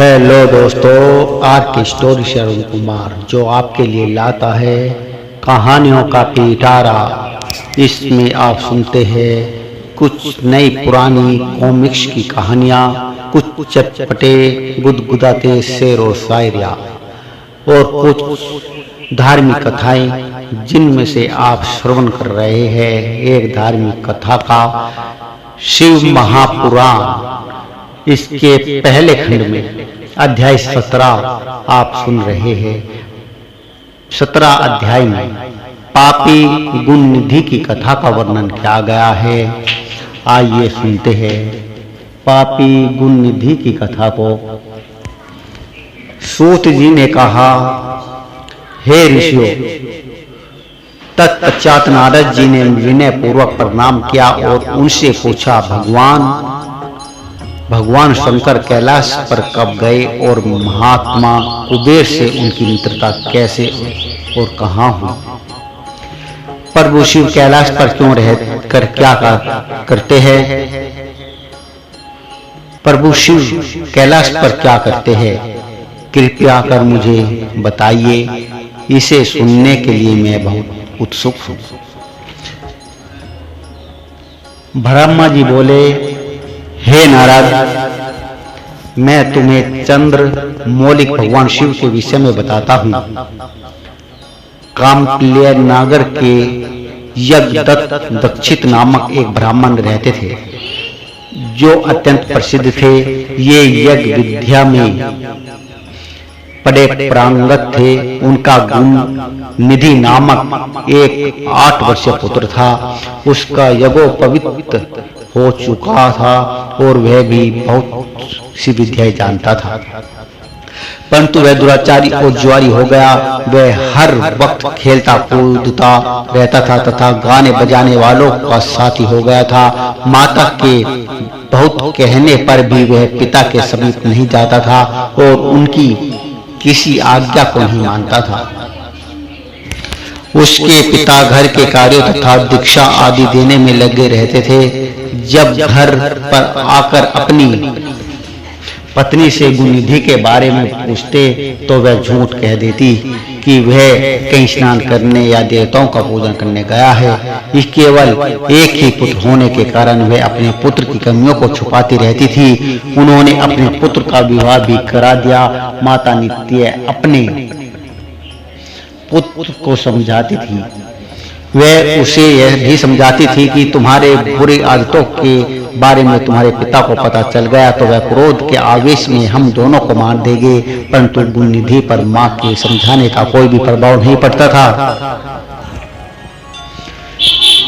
Hello दोस्तों, are के story से अरुण कुमार जो आपके लिए लाता है कहानियों का पिटारा। इसमें आप सुनते हैं कुछ नई पुरानी कॉमिक्स की कहानियाँ, कुछ चटपटे गुदगुदाते शेर और शायरिया और कुछ धार्मिक कथाएं जिनमें से आप श्रवण कर रहे हैं एक धार्मिक कथा का शिव महापुराण। इसके पहले खंड में अध्याय 17 आप सुन रहे हैं। 17 अध्याय में पापी गुण निधि की कथा का वर्णन किया गया है। आइए सुनते हैं पापी गुण निधि की कथा को। सूत जी ने कहा, हे ऋषियों, तत्पश्चात नारद जी ने विनय पूर्वक प्रणाम किया और उनसे पूछा, भगवान शंकर कैलाश पर कब गए और महात्मा कुबेर से उनकी मित्रता कैसे और कहाँ हुई? प्रभु शिव कैलाश पर क्यों रहकर क्या करते हैं? प्रभु शिव कैलाश पर क्या करते हैं? कृपया कर मुझे बताइए, इसे सुनने के लिए मैं बहुत उत्सुक हूँ। ब्रह्मा जी बोले, हे नारद, मैं तुम्हें चंद्र मौलिक भगवान शिव के विषय में बताता हूँ। कामप्लिय नागर के यज्ञदत्त दक्षित नामक एक ब्राह्मण रहते थे जो अत्यंत प्रसिद्ध थे। ये यज्ञ विद्या में बड़े प्रांगत थे। उनका गुण निधि नामक एक 8 वर्षीय पुत्र था। उसका यज्ञोपवीत हो चुका था और वह भी बहुत सी विद्याएं जानता था, परंतु वह दुराचारी और जुआरी हो गया। वह हर वक्त खेलता कूदता रहता था तथा गाने बजाने वालों का साथी हो गया था। माता के बहुत कहने पर भी वह पिता के समीप नहीं जाता था और उनकी किसी आज्ञा को नहीं मानता था। उसके पिता घर के कार्यों तथा दीक्षा आदि देने में लगे रहते थे। जब घर पर आकर अपनी पत्नी से गुणनिधि के बारे में पूछते तो वह झूठ कह देती कि वह कहीं स्नान करने या देवताओं का पूजन करने गया है। इस केवल एक ही पुत्र होने के कारण वह अपने पुत्र की कमियों को छुपाती रहती थी। उन्होंने अपने पुत्र का विवाह भी करा दिया। माता नित्य अपने पुत्र को समझाती थी। वह उसे यह भी समझाती थी कि तुम्हारे बुरी आदतों के बारे में तुम्हारे पिता को पता चल गया तो वह क्रोध के आवेश में हम दोनों को मार देंगे। परंतु गुणनिधि पर मां के समझाने का कोई भी प्रभाव नहीं पड़ता था।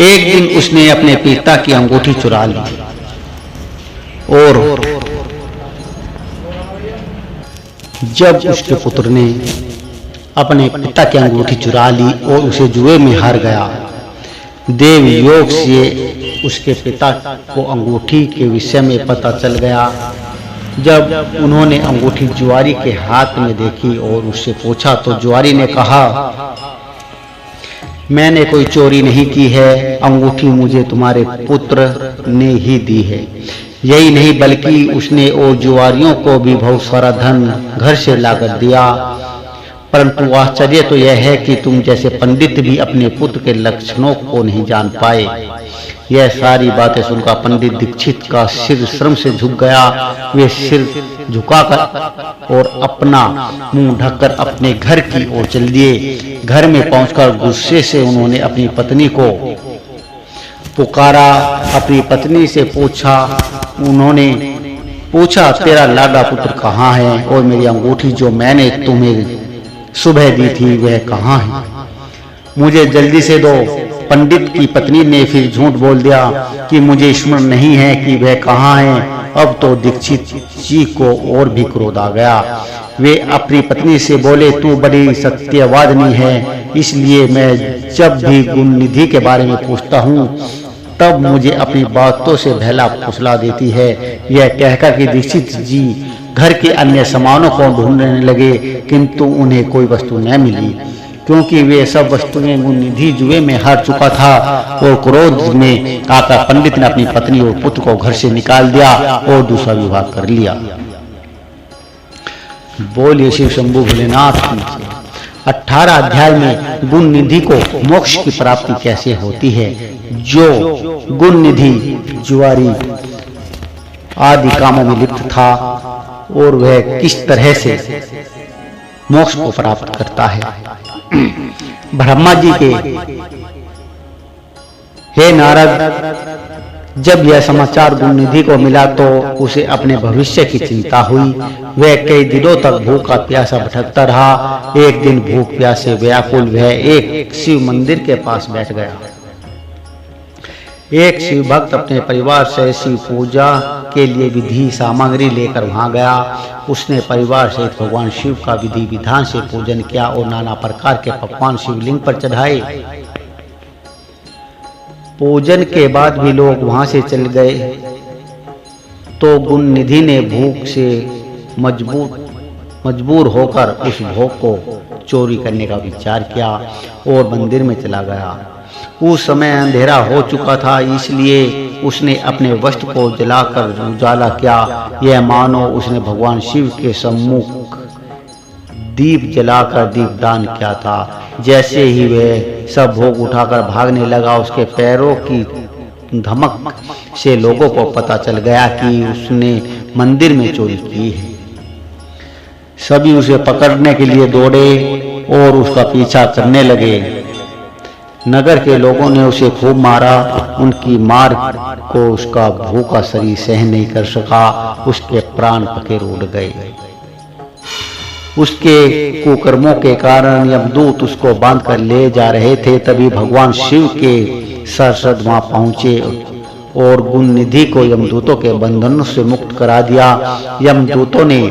एक दिन उसने अपने पिता की अंगूठी चुरा ली और जब उसके पुत्र ने अपने पिता की अंगूठी चुरा ली और उसे जुए में हार गया, देव योग से उसके पिता को अंगूठी के विषय में पता चल गया। जब उन्होंने अंगूठी जुआरी के हाथ में देखी और उससे पूछा तो जुआरी ने कहा, मैंने कोई चोरी नहीं की है, अंगूठी मुझे तुम्हारे पुत्र ने ही दी है। यही नहीं बल्कि उसने और जुआरियों को भी बहुत सारा धन घर से लाकर दिया। परंतु आश्चर्य तो यह है कि तुम जैसे पंडित भी अपने पुत्र के लक्षणों को नहीं जान पाए। यह सारी बातें सुनकर पंडित दीक्षित का सिर श्रम से झुक गया। वे सिर झुकाकर और अपना मुंह ढककर अपने घर की ओर चल दिए। घर में पहुंचकर गुस्से से उन्होंने अपनी पत्नी को पुकारा। अपनी पत्नी से उन्होंने पूछा, तेरा लाडला पुत्र कहाँ है और मेरी अंगूठी जो मैंने तुम्हें सुबह दी थी वह कहाँ है? मुझे जल्दी से दो। पंडित की पत्नी ने फिर झूठ बोल दिया कि मुझे स्मरण नहीं है कि वह कहाँ है। अब तो दीक्षित जी को और भी क्रोध आ गया। वे अपनी पत्नी से बोले, तू बड़ी सत्यवादिनी है, इसलिए मैं जब भी गुणनिधि के बारे में पूछता हूँ तब मुझे अपनी बातों से बहला फुसला देती है। यह कहकर कि दीक्षित जी घर के अन्य सामानों को ढूंढने लगे, किंतु उन्हें कोई वस्तु न मिली क्योंकि वे सब वस्तुएं गुणनिधि जुए में हार चुका था। और क्रोध में आकर पंडित ने अपनी पत्नी और पुत्र को घर से निकाल दिया और दूसरा विवाह कर लिया। बोलिए शिव शंभु भोलेनाथ की जय। 18 अध्याय में गुण निधि को मोक्ष की प्राप्ति कैसे होती है। जो गुण निधि जुआरी आदि कामों में लिप्त था और वह किस तरह से मोक्ष को प्राप्त करता है। ब्रह्मा जी के हे नारद, जब यह समाचार गुण निधि को मिला तो उसे अपने भविष्य की चिंता हुई। वह कई दिनों तक भूखा प्यासा भटकता रहा। एक दिन भूख प्यास से व्याकुल वह एक शिव मंदिर के पास बैठ गया। एक शिव भक्त अपने परिवार से शिव पूजा के लिए विधि सामग्री लेकर वहां गया। उसने परिवार सहित भगवान शिव का विधि विधान से पूजन किया और नाना प्रकार के पकवान शिवलिंग पर चढ़ाए। पूजन के बाद भी लोग वहां से चल गए तो गुण निधि ने भूख से मजबूर होकर उस भोग को चोरी करने का विचार किया और मंदिर में चला गया। उस समय अंधेरा हो चुका था, इसलिए उसने अपने वस्त्र को जलाकर उजाला किया। यह मानो उसने भगवान शिव के सम्मुख दीप जलाकर दीपदान किया था। जैसे ही वह सब भोग उठाकर भागने लगा, उसके पैरों की धमक से लोगों को पता चल गया कि उसने मंदिर में चोरी की है। सभी उसे पकड़ने के लिए दौड़े और उसका पीछा करने लगे। नगर के लोगों ने उसे खूब मारा। उनकी मार को उसका भूखा शरीर सहन नहीं कर सका। उसके प्राण पखेर उड़ गए। उसके कुकर्मों के कारण यमदूत उसको बांधकर ले जा रहे थे। तभी भगवान शिव के सर वहां पहुंचे और गुण निधि को यमदूतों के बंधनों से मुक्त करा दिया। यमदूतों ने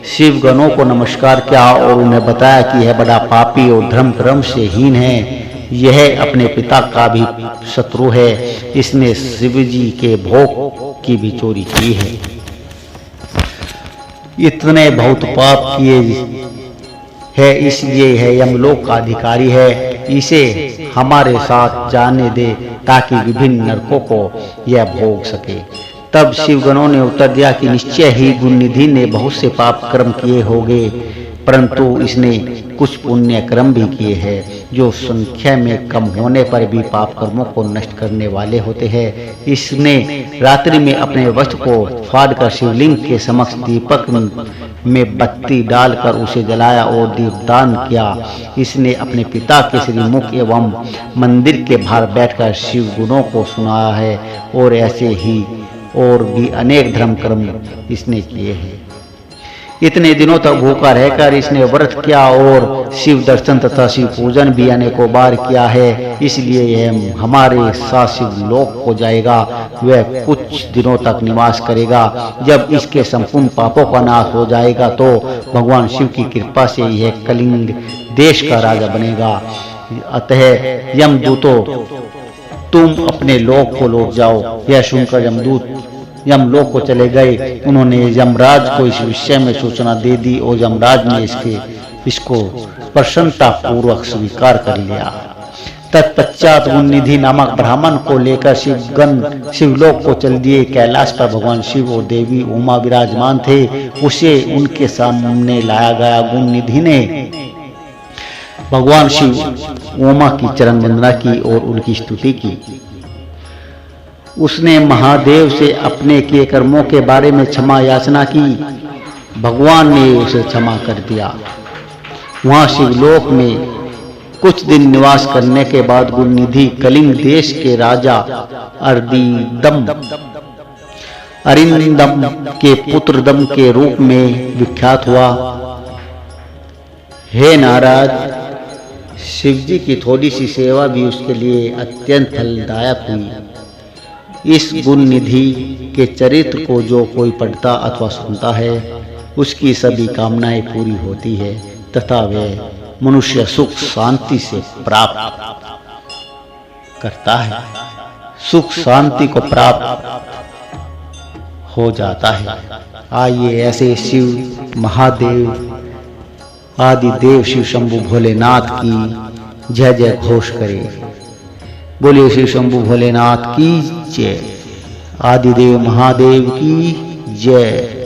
शिवगणों को नमस्कार किया और उन्हें बताया कि यह बड़ा पापी और धर्म कर्म से हीन है। यह अपने पिता का भी शत्रु है। इसने शिव जी के भोग की भी चोरी की है। इतने बहुत पाप किए है, इसलिए यह यमलोक का अधिकारी है। इसे हमारे साथ जाने दे ताकि विभिन्न नरकों को यह भोग सके। तब शिवगणों ने उत्तर दिया कि निश्चय ही गुण निधि ने बहुत से पाप कर्म किए होंगे, परंतु इसने कुछ पुण्य कर्म भी किए हैं जो संख्या में कम होने पर भी पाप कर्मों को नष्ट करने वाले होते हैं। इसने रात्रि में अपने वस्त्र को फाड़कर शिवलिंग के समक्ष दीपक में बत्ती डालकर उसे जलाया और दीपदान किया। इसने अपने पिता के श्रीमुख एवं मंदिर के बाहर बैठकर शिव गुणों को सुनाया है और ऐसे ही और भी अनेक धर्म कर्म इसने किए हैं। इतने दिनों तक भूखा रहकर इसने व्रत किया और शिव दर्शन तथा शिव पूजन भी अनेकों बार किया है। इसलिए यह हमारे साथ शिव लोक को जाएगा। वह कुछ दिनों तक निवास करेगा। जब इसके संपूर्ण पापों का नाश हो जाएगा तो भगवान शिव की कृपा से यह कलिंग देश का राजा बनेगा। अतः यमदूतों, तुम अपने लोक को लौट जाओ। यह सुनकर यमदूत यमलोक को चले गए। उन्होंने यमराज को इस विषय में सूचना दे दी और यमराज ने इसको प्रसन्नता पूर्वक स्वीकार कर लिया। तत्पश्चात गुण निधि नामक ब्राह्मण को लेकर शिवगण शिवलोक को चल दिए। कैलाश पर भगवान शिव और देवी उमा विराजमान थे। उसे उनके सामने लाया गया। गुण निधि ने भगवान शिव उमा की चरण वंदना की और उनकी स्तुति की। उसने महादेव से अपने किए कर्मों के बारे में क्षमा याचना की। भगवान ने उसे क्षमा कर दिया। वहां शिवलोक में कुछ दिन निवास करने के बाद गुण निधि कलिंग देश के राजा अरिंदम के पुत्र दम के रूप में विख्यात हुआ। हे नारद, शिवजी की थोड़ी सी सेवा भी उसके लिए अत्यंत फलदायक हुई। इस गुण निधि के चरित्र को जो कोई पढ़ता अथवा सुनता है उसकी सभी कामनाएं पूरी होती है तथा वह मनुष्य सुख शांति से प्राप्त करता है, सुख शांति को प्राप्त हो जाता है। आइए ऐसे शिव महादेव आदि देव शिव शंभु भोलेनाथ की जय जय घोष करें। बोलिए शिव शंभु भोलेनाथ की जय, आदिदेव महादेव की जय।